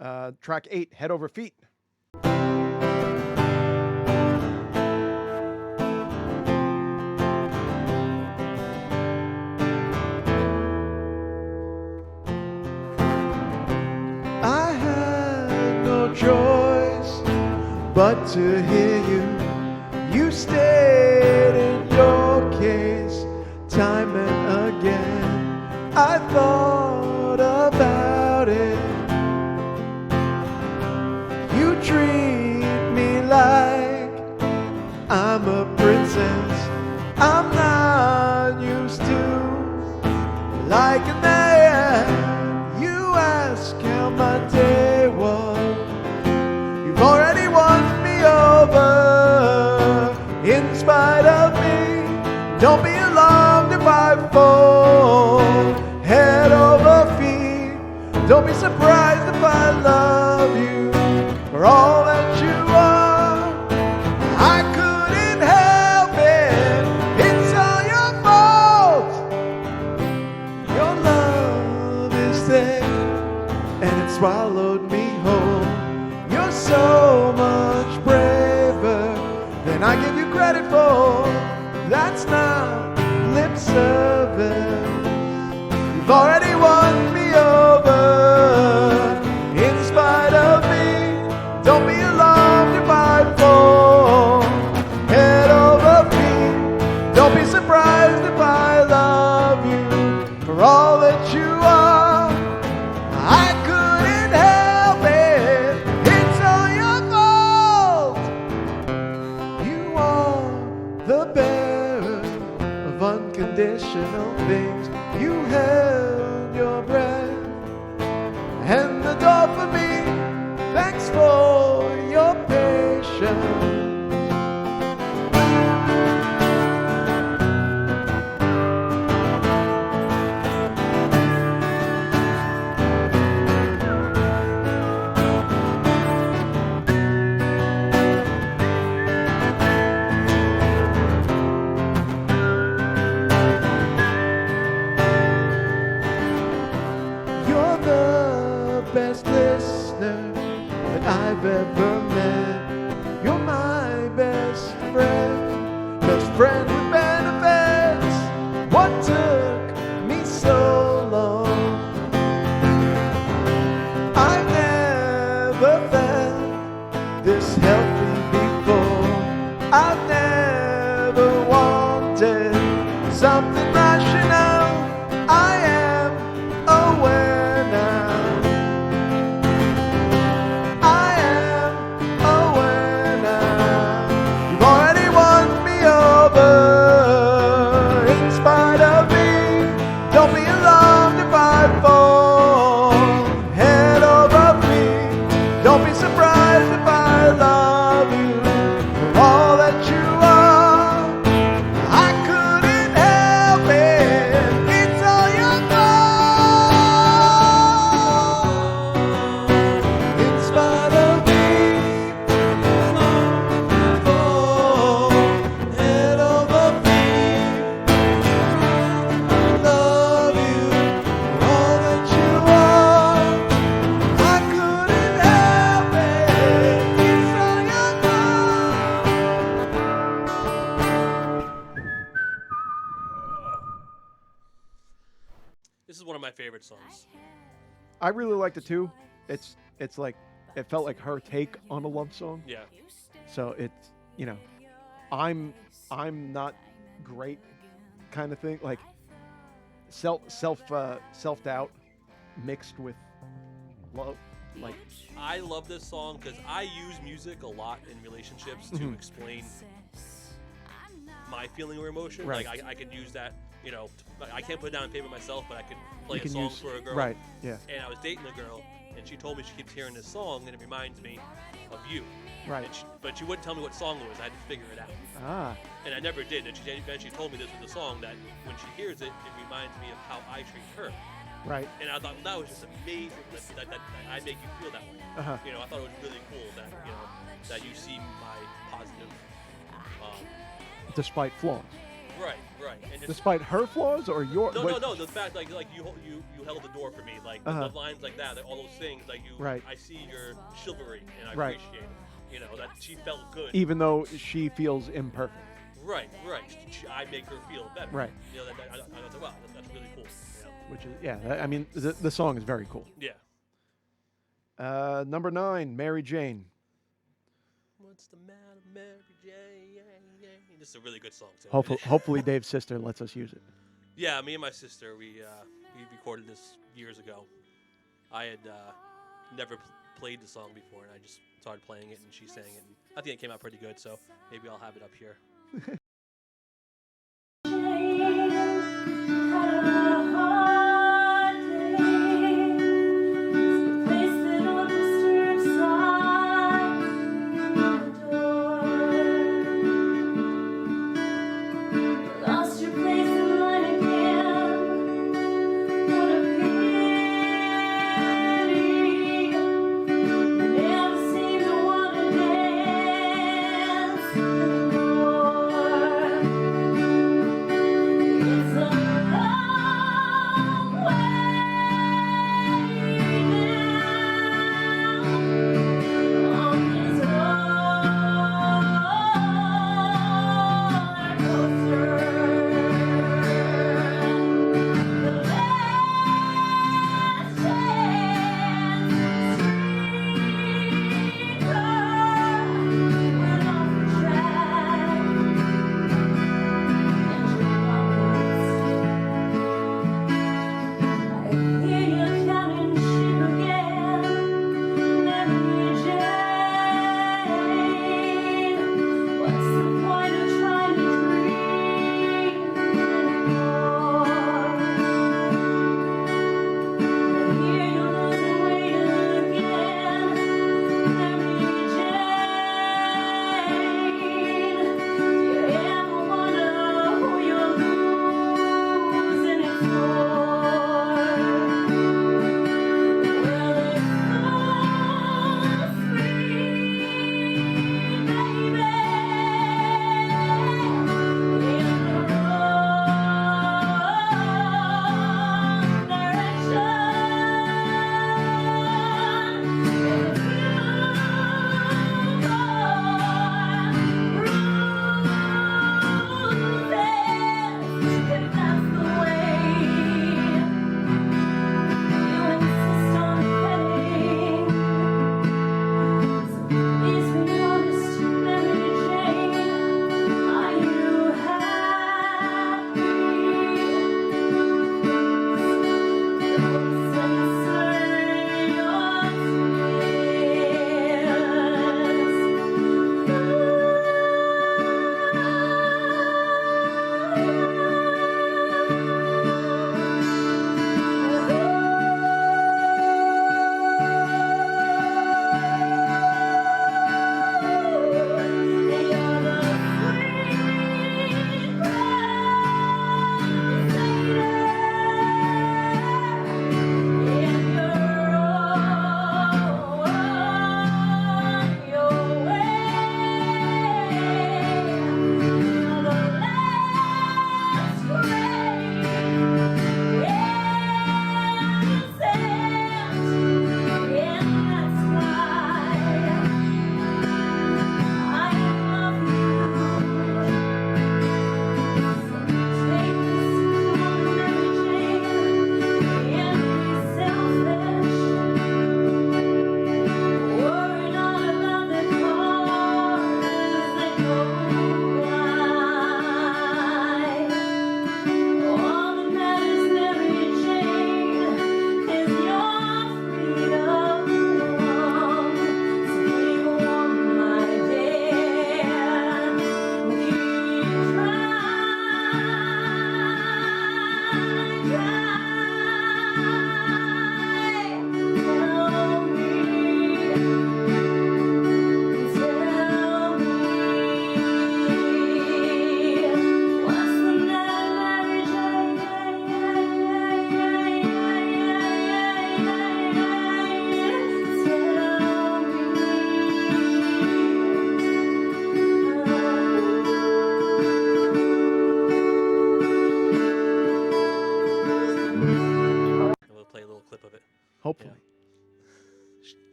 Track 8, Head Over Feet. I had no choice but to hear you. You stayed in your case time and again. I thought about it. You treat me like I'm a princess. I'm not used to liking that. You ask how my day was. You've already won me over in spite of me. Don't be alarmed if I fall head over feet. Don't be surprised if I love you for all that you are. I couldn't help it. It's all your fault. Your love is there and it swallowed me whole. You're so much braver than I give you credit for. That's not lip service. You've already won me over in spite of me. Don't be alarmed if I fall head over feet. Don't be surprised if I love you for all that you are. I couldn't help it. It's all your fault. You are the bearer of unconditional things. You held your breath and the door for me. Thanks for your patience. You're the best listener that I've ever met. You're my best friend with benefits. What took me so long? I've never felt this healthy before. I've never wanted something rational. I am aware now. I am aware now. You've already won me over in spite of me. Don't be alarmed if I fall head over feet. Don't be surprised if I love you for all that you are. I couldn't help it. It's all your fault. In spite of me, fall head over feet. I love you for all that you are. I couldn't help it. It's all your This is one of my favorite songs. I really liked it too. It's like it felt like her take on a love song. Yeah. So it's, you know, I'm not great kind of thing, like self doubt mixed with love, like I love this song because I use music a lot in relationships to explain my feeling or emotion. Right. Like I could use that, you know, I can't put it down on paper myself, but I could play you a can song use for a girl. right, yeah, And I was dating a girl, and she told me she keeps hearing this song, and it reminds me of you. right, But she wouldn't tell me what song it was. I had to figure it out. ah, And I never did. And she eventually told me this was a song that when she hears it, it reminds me of how I treat her. right, And I thought that was just amazing that I make you feel that way. uh-huh. You know, I thought it was really cool that, you know, that you see my positive, Despite flaws. Right, right. And just Despite her flaws or your no, what, no, no. The fact, like you held the door for me, like the lines like that, like, all those things, like you. Right. I see your chivalry, and I Right. appreciate it. You know that she felt good. even though she feels imperfect. Right, right. I make her feel better. Right. You know, I thought, wow, that's really cool. You know? Which is I mean the song is very cool. Yeah. Number 9, Mary Jane. What's the matter, Mary Jane? This is a really good song too. Hopefully Dave's sister lets us use it. Yeah, me and my sister, we recorded this years ago. I had never played the song before, and I just started playing it, and she sang it. And I think it came out pretty good, so maybe I'll have it up here.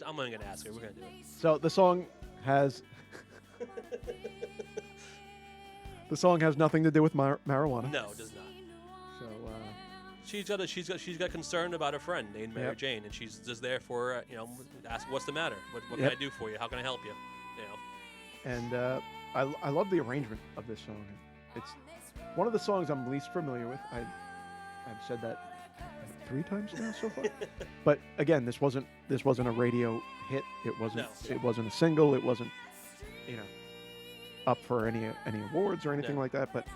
I'm not gonna ask her. We're gonna do it. So the song has nothing to do with marijuana. No, it does not. So She's got concern about a friend named Mary Yep. Jane, and she's just there for ask what's the matter, what Yep. can I do for you, how can I help you, and I love the arrangement of this song. It's one of the songs I'm least familiar with. I've said that 3 times now so far. But again, this wasn't a radio hit. It wasn't No. it wasn't a single. It wasn't up for any awards or anything No. like that. But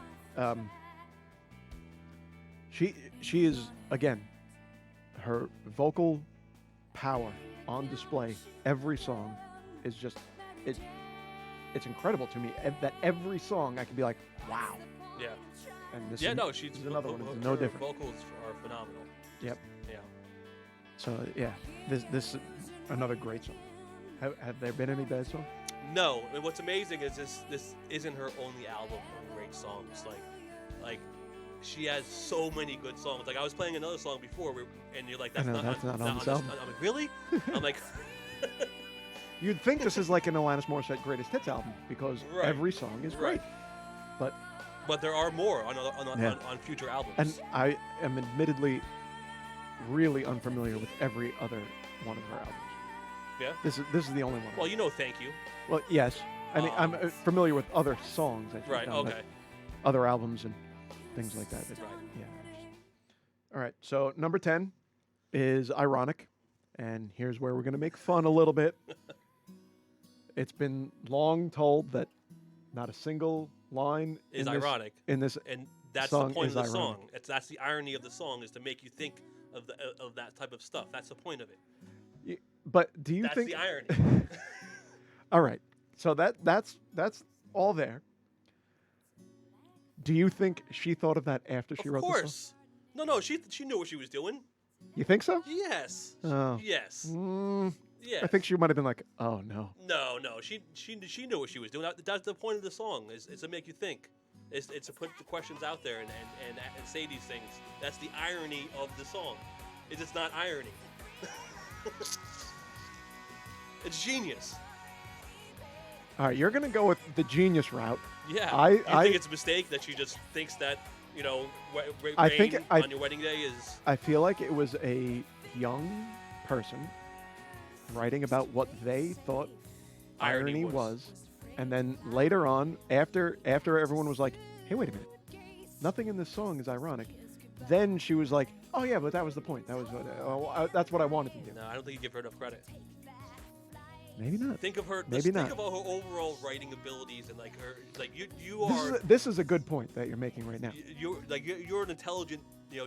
she is, again, her vocal power on display. Every song is just it's incredible to me that every song I can be like, wow. Yeah. And this She's is another one. It's no her different. vocals are phenomenal. Yep. Yeah. So yeah, this is another great song. Have there been any bad songs? No, and what's amazing is this isn't her only album of great songs. Like she has so many good songs. Like I was playing another song before, and you're like, that's I know, not that's not on this this- album. I'm like, really? I'm like, You'd think this is like an Alanis Morissette greatest hits album because Right. every song is great. Right. but there are more on future albums. And I am admittedly really unfamiliar with every other one of her albums. Yeah? This is the only one. Well, Thank You. Well, yes. I mean, I'm familiar with other songs. That she's Right. done, like Okay. other albums and things like that. But Right. yeah. All right. So number 10 is Ironic, and here's where we're going to make fun a little bit. It's been long told that not a single line Is in this, ironic. in this. And that's song the point is of the ironic. song. That's the irony of the song, is to make you think of that type of stuff. That's the point of it. But do you That's think? the irony. All right. So that's all there. Do you think she thought of that after she Of wrote the song? course. No, she knew what she was doing. You think so? Yes. Oh. Yes. Mm, Yes. I think she might have been like, oh no. No. She knew what she was doing. That's the point of the song. Is to make you think. It's to put the questions out there and say these things. That's the irony of the song. It's not irony. It's genius. All right, you're gonna go with the genius route. Yeah. You think it's a mistake that she just thinks that I think rain I- on your wedding day is I feel like it was a young person writing about what they thought irony was, and then later on, after everyone was like, "Hey, wait a minute, nothing in this song is ironic," then she was like, "Oh yeah, but that was the point. That was that's what I wanted to do." No, I don't think you give her enough credit. Maybe not. Think of her. Maybe Think not. of all her overall writing abilities and you are This is a good point that you're making right now. you're an intelligent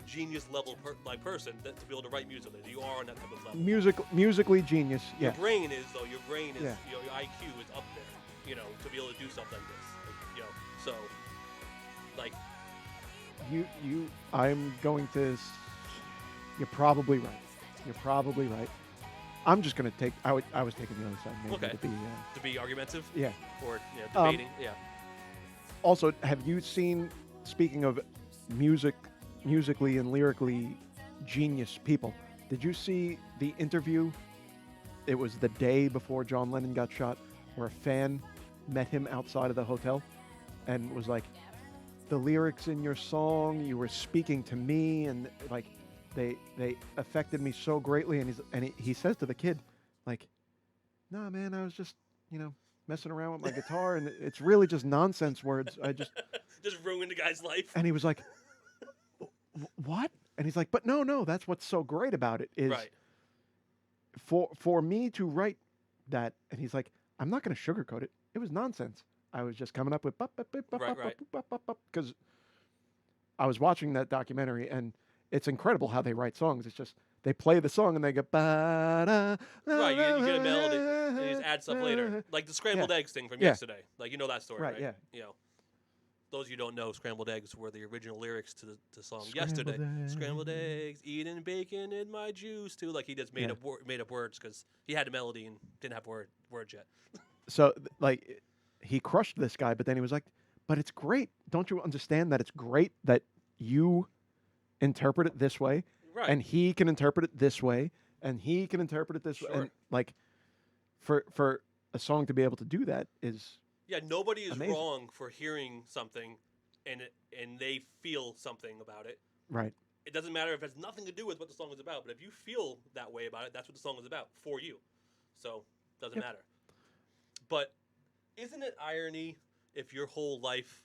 genius level person that to be able to write music. You are on that type of level. Musically genius. Yeah. Your brain is your brain is Yeah. your IQ is up there. To be able to do stuff like this. So like I'm going to. You're probably right. You're probably right. I'm just gonna take. I was taking the other side. Maybe Okay. to be, to be argumentative yeah. or debating. Yeah. Also, have you seen? Speaking of musically and lyrically genius people, did you see the interview? It was the day before John Lennon got shot, where a fan met him outside of the hotel, and was like, "The lyrics in your song, you were speaking to me, and like." They affected me so greatly, and he says to the kid, like, "Nah, man, I was just messing around with my guitar, and it's really just nonsense words. I just just ruined the guy's life." And he was like, "What?" And he's like, "But no, that's what's so great about it is Right. for me to write that." And he's like, "I'm not going to sugarcoat it. It was nonsense. I was just coming up with Right. because I was watching that documentary and." It's incredible how they write songs. It's just they play the song and they go ba da. Right, you get a melody and you just add stuff later, like the scrambled eggs thing from yesterday. Like that story, right? Yeah. Those of you who don't know, scrambled eggs were the original lyrics to the song Scrambled yesterday. eggs. Scrambled eggs, eating bacon in my juice too. Like he just made up words because he had a melody and didn't have words yet. So like he crushed this guy, but then he was like, "But it's great. Don't you understand that it's great that you interpret it this way, Right. and he can interpret it this way, and he can interpret it this way, Sure. and like for a song to be able to do that is Yeah, nobody is amazing. wrong for hearing something and they feel something about it. right. It doesn't matter if it has nothing to do with what the song is about, but if you feel that way about it, that's what the song is about for you. So, doesn't Yep. matter. But isn't it irony if your whole life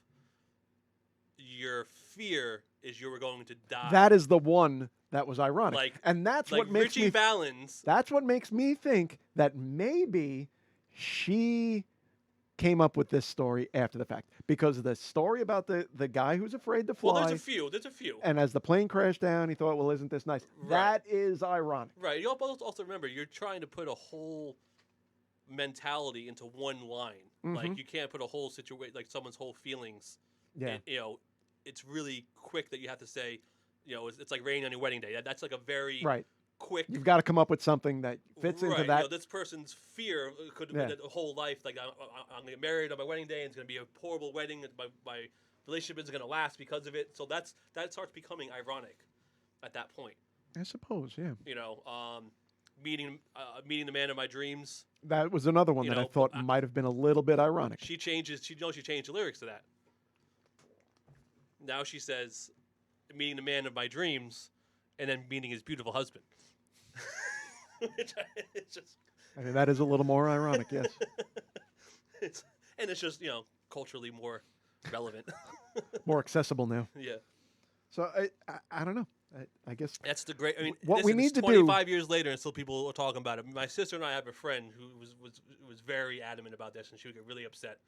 your fear is you were going to die? That is the one that was ironic, Like- and that's like what makes Richie me. Valens. That's what makes me think that maybe she came up with this story after the fact, because the story about the guy who's afraid to fly, Well, there's a few. and as the plane crashed down, he thought, well, isn't this nice? Right. That is ironic. Right. You also remember you're trying to put a whole mentality into one line. Like Mhm. you can't put a whole situation, like someone's whole feelings. Yeah. It's really quick that you have to say, it's like rain on your wedding day. That's like a very Right. quick. You've got to come up with something that fits into Right, that. this person's fear could have Yeah. been a whole life. Like I'm gonna get married on my wedding day, and it's gonna be a horrible wedding. And my relationship isn't gonna last because of it. So that starts becoming ironic at that point. I suppose, yeah. Meeting the man of my dreams. That was another one You that I know, thought might have been a little bit ironic. She changed the lyrics to that. Now she says, meeting the man of my dreams, and then meeting his beautiful husband. It's just, I mean, that is a little more ironic, yes. it's just culturally more relevant. More accessible now. Yeah, So I don't know. I guess that's the great. I mean, What we listen, need it's to do- 25 years later, and still people are talking about it. My sister and I have a friend who was very adamant about this, and she would get really upset.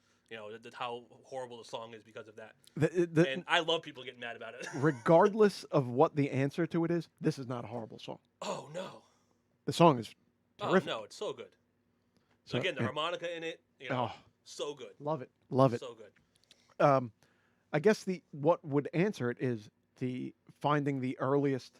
How horrible the song is because of that. And I love people getting mad about it. regardless of what the answer to it is, this is not a horrible song. Oh no! The song is terrific. Oh no, it's so good. So, Again, the yeah. harmonica in it, Oh, so good, love it. Love it. so good. I guess what would answer it is the finding the earliest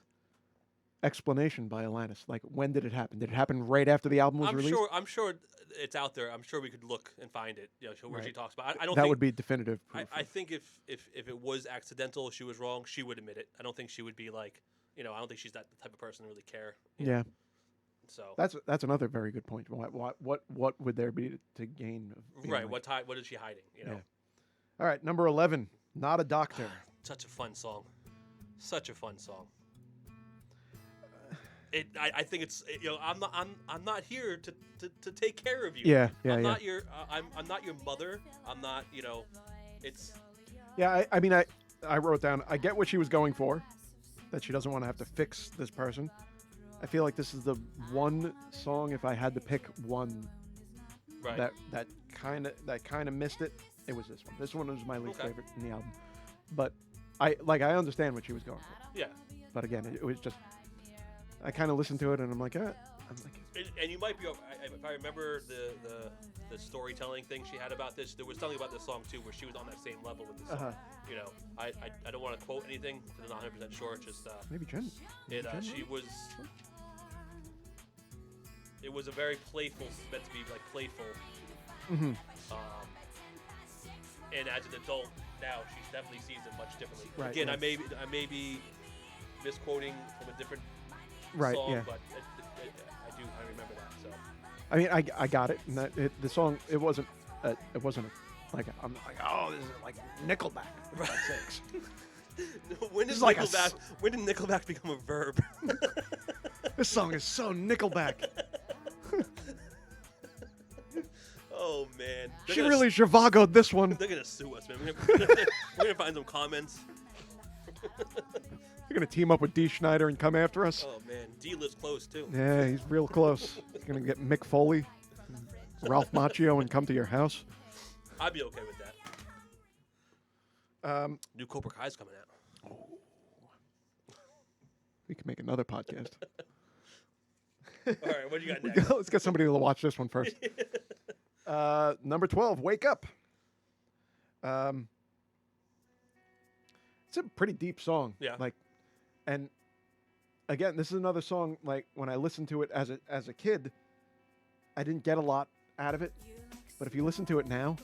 explanation by Alanis. Like, when did it happen? Did it happen right after the album was released? I'm sure it's out there. I'm sure we could look and find it. Where she Right. talks about. I don't. That think, would be definitive proof. I think if it was accidental, she was wrong. She would admit it. I don't think she would be like, I don't think she's that type of person to really care. Yeah. So That's another very good point. What would there be to gain? Of being right, like- what is she hiding? Yeah. All right, number 11. Not a doctor. Such a fun song. Such a fun song. I think it's I'm not here to take care of you. Yeah. I'm not your I'm not your mother. I'm not it's Yeah, I mean, I wrote down, I get what she was going for, that she doesn't want to have to fix this person. I feel like this is the one song, if I had to pick one, right. that kind of missed it. It was this one. This one was my least Okay. favorite in the album. But I understand what she was going for. Yeah. But again, it was just, I kind of listened to it and I'm like, And you might be if I remember the storytelling thing she had about this. There was something about this song too where she was on that same level with this song. I don't want to quote anything because I'm not 100% sure. Just maybe Jen. she was. It was a very playful, meant to be like playful. Mm-hmm. And as an adult now, she definitely sees it much differently. Right, Again, right. I may be misquoting from a different Right, song, yeah. but I remember that. So I mean, I got it. And the song, it wasn't like, I'm like, oh, this is like Nickelback. For God's sakes. when did It's like when did Nickelback become a verb? This song is so Nickelback. Oh man, She really Zhivago'd this one. They're gonna sue us, man. We're gonna find some comments. You're gonna team up with D. Schneider and come after us. Oh man, D lives close too. Yeah, he's real close. He's gonna get Mick Foley, Ralph Macchio, and come to your house. I'd be okay with that. New Cobra Kai's coming out. We can make another podcast. All right, what do you got next? Let's get somebody to watch this one first. Number 12, Wake Up. It's a pretty deep song. Yeah. And again, this is another song, like, when I listened to it as a kid, I didn't get a lot out of it. But if you listen to it now,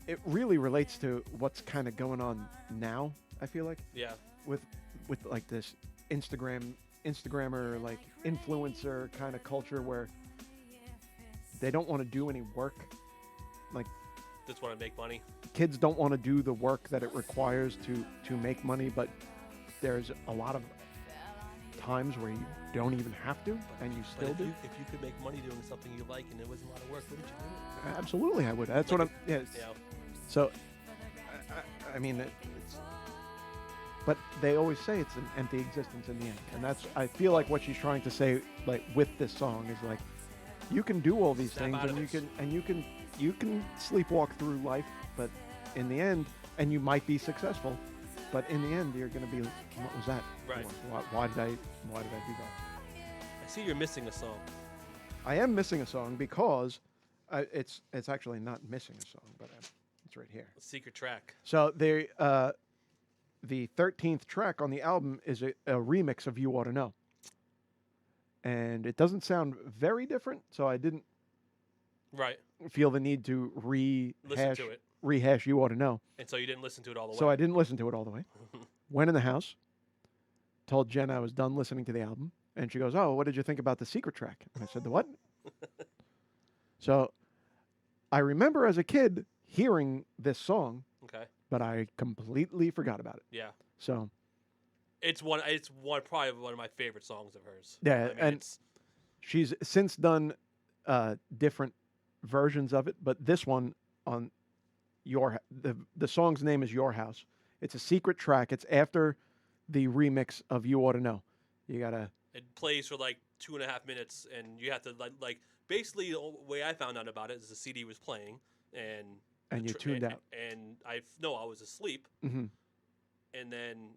it really relates to what's kind of going on now, I feel like. Yeah. With like this Instagrammer, like influencer kind of culture where they don't want to do any work. Like, Just want to make money. kids don't want to do the work that it requires to make money, but there's a lot of times where you don't even have to, and you But still do. if you could make money doing something you like and it wasn't a lot of work, wouldn't you do it? Absolutely, I would. That's what I'm. Yeah. Yeah. So, I mean, it's. But they always say it's an empty existence in the end, and that's. I feel like what she's trying to say, like with this song, is like, you can do all these Snap things, out and of you can sleepwalk through life, but in the end, and you might be successful, but in the end, you're going to be. What was that? Right. Why did I do that? I see you're missing a song. I am missing a song because it's actually not missing a song, but it's right here. A secret track. So the 13th track on the album is a remix of "You Ought to Know," and it doesn't sound very different. So I didn't Right. feel the need to Listen to it. rehash "You Ought to Know." And so you didn't listen to it all the way. So I didn't listen to it all the way. Went in the house, told Jen I was done listening to the album, and she goes, "Oh, what did you think about the secret track?" And I said, "The what?" So I remember as a kid hearing this song, Okay. but I completely forgot about it. Yeah. So It's one probably one of my favorite songs of hers. yeah, I mean, and it's, she's since done different versions of it, but this one on the song's name is Your House. It's a secret track. It's after the remix of You Ought to Know. You gotta. it plays for like 2.5 minutes, and you have to like basically the way I found out about it is the CD was playing, and You tuned out. and I was asleep, Hmm. and then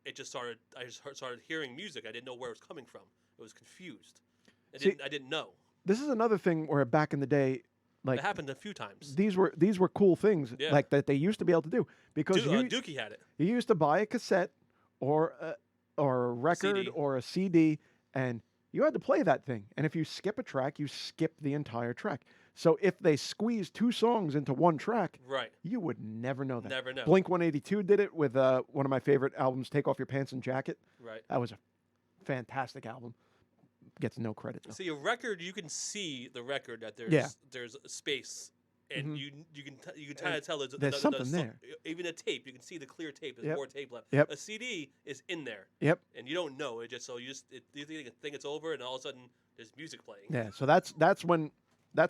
it just started. I just started hearing music. I didn't know where it was coming from. I was confused. I didn't know. This is another thing where back in the day, like It happened a few times. these were cool things Yeah. like that they used to be able to do because Dookie had it. you used to buy a cassette or a record CD. or a CD, and you had to play that thing. And if you skip a track, you skip the entire track. So if they squeezed 2 songs into one track, Right. you would never know that. Never know. Blink 182 did it with one of my favorite albums, Take Off Your Pants and Jacket. Right. That was a fantastic album. Gets no credit though. See, a record, you can see the record that there's Yeah. there's a space, and Mhm. you can kind of tell there's There's something there. Even a tape, you can see the clear tape. There's Yep. more tape left. Yep. A CD is in there, Yep. and you don't know it. Just so you think it's over, and all of a sudden there's music playing. Yeah. So that's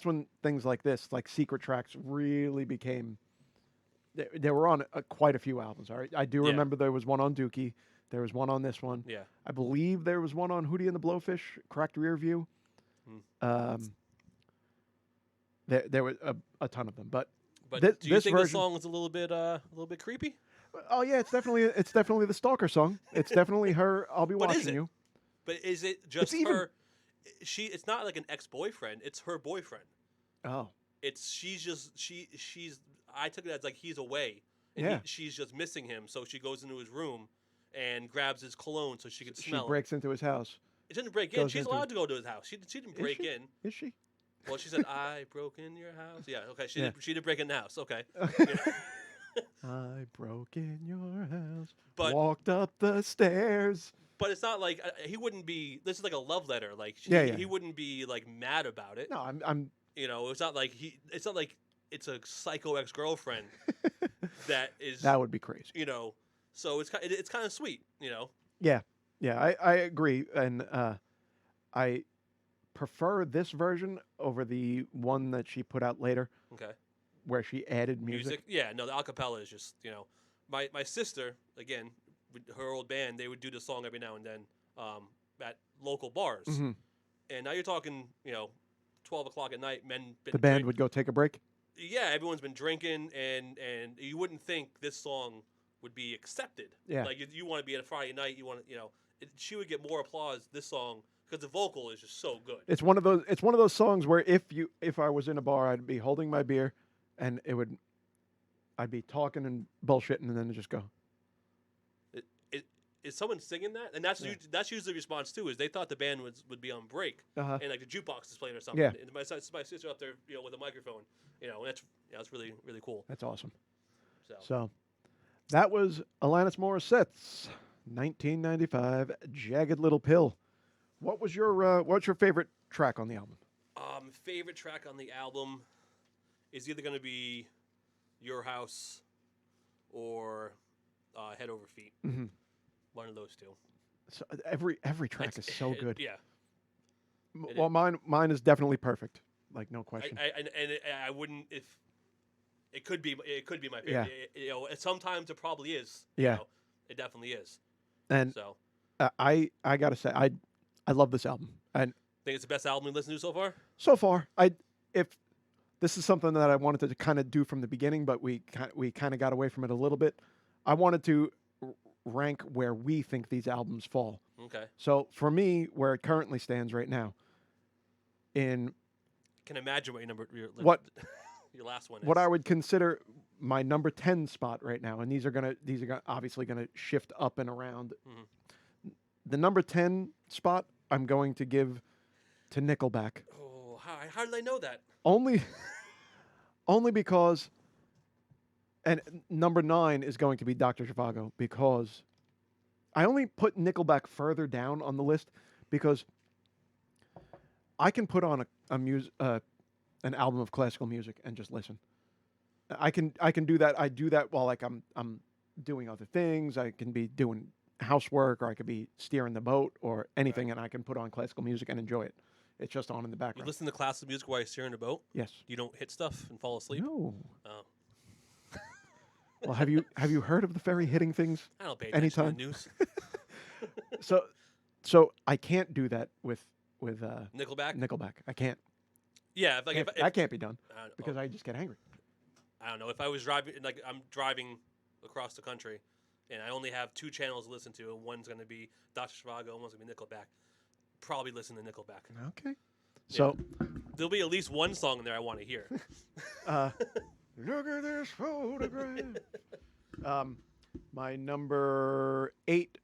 when things like this, like secret tracks, really became. They were on quite a few albums. All right. I do Yeah. remember there was one on Dookie. There was one on this one. Yeah. I believe there was one on Hootie and the Blowfish, Cracked Rear View. Hmm. There were a ton of them, but But This- do you this think the version- song is a little bit creepy? oh yeah, it's definitely the Stalker song. It's definitely her. I'll be But is watching it? you. But is it just even- her? It's not like an ex-boyfriend. It's her boyfriend. Oh She's. I took it as like he's away, and Yeah. she's just missing him. So she goes into his room and grabs his cologne so she can she smell. breaks into his house. It didn't break in. goes She's into- allowed to go to his house. She didn't break she? in. Is she? Well, she said, "I broke in your house." Yeah, okay. She Yeah. did break in the house. Okay, I broke in your house, But- walked up the stairs. but it's not like he wouldn't be. This is like a love letter. Like Yeah. he wouldn't be like mad about it. No, I'm You know, it's not like It's not like it's a psycho ex-girlfriend that is. that would be crazy. You know, so it's kind of sweet. You know. Yeah, I agree, and I prefer this version over the one that she put out later, Okay. where she added music. Yeah, no, the acapella is just, my sister, again, with her old band, they would do the song every now and then at local bars. Mhm. And now you're talking, 12 o'clock at night, The band would go take a break. Yeah, everyone's been drinking, and you wouldn't think this song would be accepted. Yeah. Like, you want to be at a Friday night, you want to, she would get more applause, this song, because the vocal is just so good. It's one of those songs where if I was in a bar, I'd be holding my beer, and I'd be talking and bullshitting, and then it'd just go. Is someone singing that? And that's Yeah. that's usually the response too. Is they thought the band would be on break Uh-huh. and like the jukebox is playing or something. Yeah. And my sister up there, with a microphone, and that's really really cool. That's awesome. So, So that was Alanis Morissette's 1995 "Jagged Little Pill." What's your favorite track on the album? Favorite track on the album is either going to be Your House or Head Over Feet. Mm-hmm. One of those two. So every track is so good. Yeah. Well, mine is definitely perfect, like no question. I wouldn't if it could be my favorite. Yeah. You know, sometimes it probably is. Yeah. You know, it definitely is. And So I gotta say I love this album, and think it's the best album we listened to so far. so far if this is something that I wanted to kind of do from the beginning, but we kind of got away from it a little bit. I wanted to rank where we think these albums fall. Okay. So for me, where it currently stands right now, in Can imagine what your what your last one is. what I would consider my number 10 spot right now, and these are obviously gonna shift up and around. Mhm. The number 10 spot I'm going to give to Nickelback. Oh, how did I know that? Only because, and number 9 is going to be Dr. Zhivago, because I only put Nickelback further down on the list because I can put on an album of classical music and just listen. I can do that. I do that while like I'm doing other things. I can be doing housework, or I could be steering the boat or anything, Right. and I can put on classical music and enjoy it. It's just on in the You background. listen to classical music while you're steering a boat. Yes. You don't hit stuff and fall asleep. No. Oh, Well, have you heard of the ferry hitting things? I don't pay attention Anytime. to the news. So I can't do that with Nickelback. Nickelback. I can't. Yeah, if That can't be done I don't, because I just get angry. I don't know. If I was driving, like I'm driving across the country, and I only have 2 channels to listen to, and one's going to be Dr. Zhivago, and one's going to be Nickelback. Probably listen to Nickelback. Okay. So There'll be at least one song in there I want to hear. look at this photograph. My number 8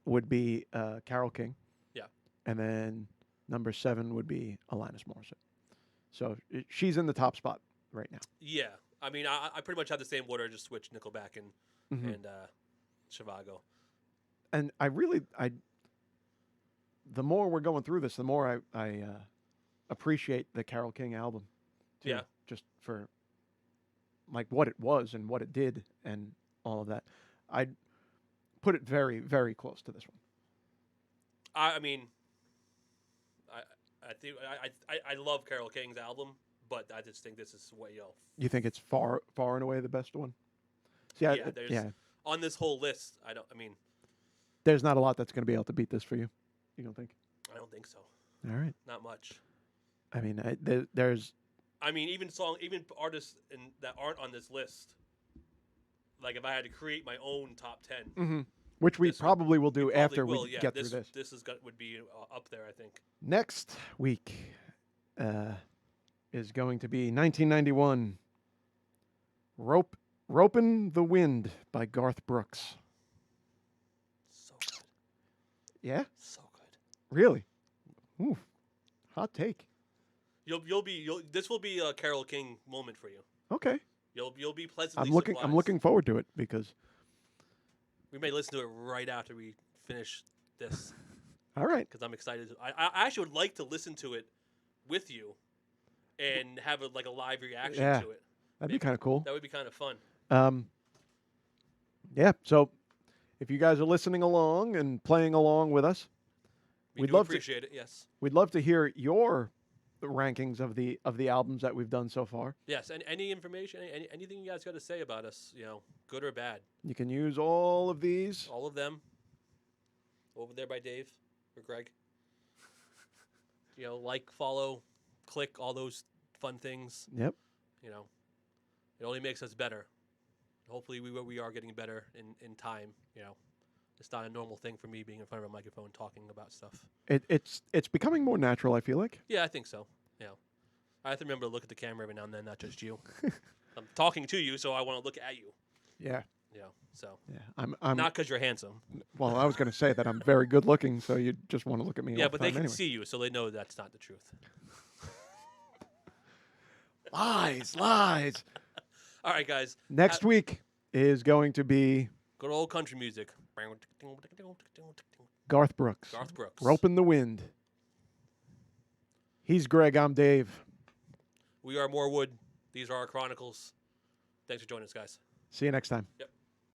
would be Carole King. Yeah. And then number 7 would be Alanis Morissette. So she's in the top spot right now. Yeah, I mean, I pretty much have the same order. Just switch Nickelback and Mhm. and Zhivago. And the more we're going through this, the more I appreciate the Carole King album. Too, Yeah. just for like what it was and what it did and all of that. I'd put it very, very close to this one. I mean, I think I love Carole King's album, but I just think this is way off. You think it's far and away the best one? See, Yeah, there's- On this whole list, I mean, there's not a lot that's going to be able to beat this for you. You don't think? I don't think so. All right. Not much. I mean, there's I mean, even artists that aren't on this list. Like if I had to create my own top 10, which we This one- probably will do we probably after will, we yeah, get this, through this. This would be up there, I think. Next week is going to be 1991. Ropin' the Wind by Garth Brooks. So good. Yeah? So good. Really? Ooh. Hot take. This will be a Carole King moment for you. Okay. You'll be pleasantly I'm surprised. looking forward to it because We may listen to it right after we finish this all right. because I'm excited. I actually would like to listen to it with you and have a live reaction Yeah. to it. That'd be kind of cool. That would be kind of fun. Yeah, so if you guys are listening along and playing along with us, We We'd do love to- appreciate it. Yes. we'd love to hear your rankings of the albums that we've done so far. Yes. And any information, anything you guys got to say about us, good or bad, You can use all of these. all of them. Over there by Dave or Greg. Like, follow, click, all those fun things. Yep. It only makes us better. Hopefully, we are getting better in time. It's not a normal thing for me being in front of a microphone talking about stuff. It's becoming more natural, I feel like. Yeah, I think so. I have to remember to look at the camera every now and then, not just you. I'm talking to you, so I want to look at you. Yeah. So Yeah. I'm not because you're handsome. well, I was going to say that I'm very good looking, so you just want to look at me Yeah, all the but they time can anyway. see you, so they know that's not the truth. Lies. All right, guys. Next week is going to be Good old country music. Garth Brooks. Garth Brooks. Ropin' the Wind. He's Greg. I'm Dave. We are More Wood. These are our chronicles. Thanks for joining us, guys. See you next time. Yep.